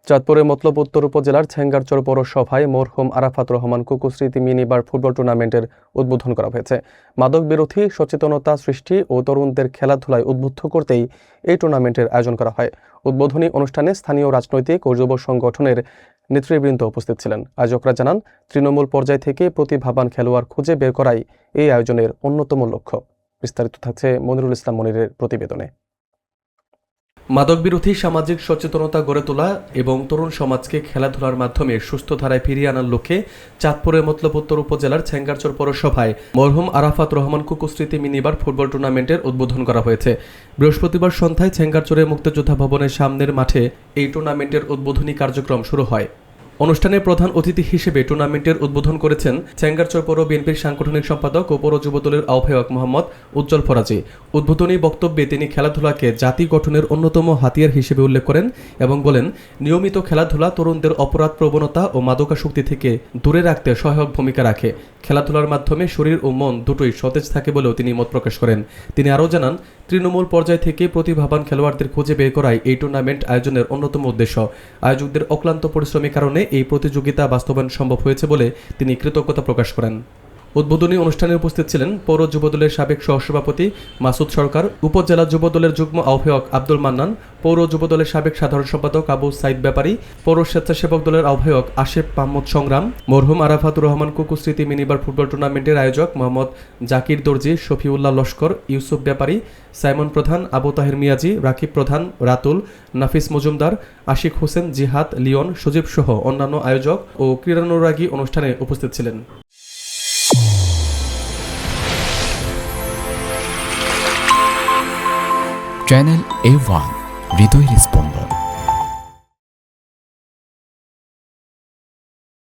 চাঁদপুরের মতলব উত্তর উপজেলার ছেঙ্গারচর পৌরসভায় মরহুম আরাফাত রহমান কুকু স্মৃতি মিনিবার ফুটবল টুর্নামেন্টের উদ্বোধন করা হয়েছে। মাদক বিরোধী সচেতনতা সৃষ্টি ও তরুণদের খেলাধুলায় উদ্বুদ্ধ করতেই এই টুর্নামেন্টের আয়োজন করা হয়। উদ্বোধনী অনুষ্ঠানে স্থানীয় রাজনৈতিক ও যুব সংগঠনের নেতৃবৃন্দ উপস্থিত ছিলেন। আয়োজকরা জানান, তৃণমূল পর্যায় থেকে প্রতিভাবান খেলোয়াড় খুঁজে বের করাই এই আয়োজনের অন্যতম লক্ষ্য। বিস্তারিত থাকছে মনিরুল ইসলাম মনিরের প্রতিবেদনে। মাদক বিরোধী সামাজিক সচেতনতা গড়ে তোলা এবং তরুণ সমাজকে খেলাধুলার মাধ্যমে সুস্থ ধারায় ফিরিয়ে আনার লক্ষ্যে চাঁদপুরের মতলব উত্তর উপজেলার ছেঙ্গারচর পৌরসভায় মরহুম আরাফাত রহমান কুকু স্মৃতি মিনিবার ফুটবল টুর্নামেন্টের উদ্বোধন করা হয়েছে। বৃহস্পতিবার সন্ধ্যায় ছেঙ্গারচরের মুক্তিযোদ্ধা ভবনের সামনের মাঠে এই টুর্নামেন্টের উদ্বোধনী কার্যক্রম শুরু হয়। অনুষ্ঠানে প্রধান অতিথি হিসেবে টুর্নামেন্টের উদ্বোধন করেছেন ছেঙ্গারচর পৌর বিএনপির সাংগঠনিক সম্পাদক ও পৌর যুবদলের আহ্বায়ক মোহাম্মদ উজ্জ্বল ফরাজি। উদ্বোধনী বক্তব্যে তিনি খেলাধুলাকে জাতি গঠনের অন্যতম হাতিয়ার হিসেবে উল্লেখ করেন এবং বলেন, নিয়মিত খেলাধুলা তরুণদের অপরাধ প্রবণতা ও মাদকাসক্তি থেকে দূরে রাখতে সহায়ক ভূমিকা রাখে। খেলাধুলার মাধ্যমে শরীর ও মন দুটোই সতেজ থাকে বলেও তিনি মত প্রকাশ করেন। তিনি আরও জানান, তৃণমূল পর্যায় থেকে প্রতিভাবান খেলোয়াড়দের খুঁজে বের করাই এই টুর্নামেন্ট আয়োজনের অন্যতম উদ্দেশ্য। আয়োজকদের অক্লান্ত পরিশ্রমের কারণে এই প্রতিযোগিতা বাস্তবায়ন সম্ভব হয়েছে বলে তিনি কৃতজ্ঞতা প্রকাশ করেন। উদ্বোধনী অনুষ্ঠানে উপস্থিত ছিলেন পৌর যুবদলের সাবেক সহসভাপতি মাসুদ সরকার, উপজেলা যুবদলের যুগ্ম আহ্বায়ক আব্দুল মান্নান, পৌর যুবদলের সাবেক সাধারণ সম্পাদক আবু সাইদ ব্যাপারী, পৌর স্বেচ্ছাসেবক দলের আহ্বায়ক আশেফ মাহমুদ সংগ্রাম, মরহুম আরাফাতুর রহমান কুকু স্মৃতি মিনিবার ফুটবল টুর্নামেন্টের আয়োজক মোহাম্মদ জাকির দর্জি, শফিউল্লাহ লস্কর, ইউসুফ ব্যাপারী, সাইমন প্রধান, আবু তাহের মিয়াজি, রাকিব প্রধান, রাতুল, নাফিস মজুমদার, আশিক হোসেন, জিহাদ, লিওন, সজীব সহ অন্যান্য আয়োজক ও ক্রীড়ানুরাগী অনুষ্ঠানে উপস্থিত ছিলেন। চ্যানেল A1 হৃদয়ের স্পন্দন।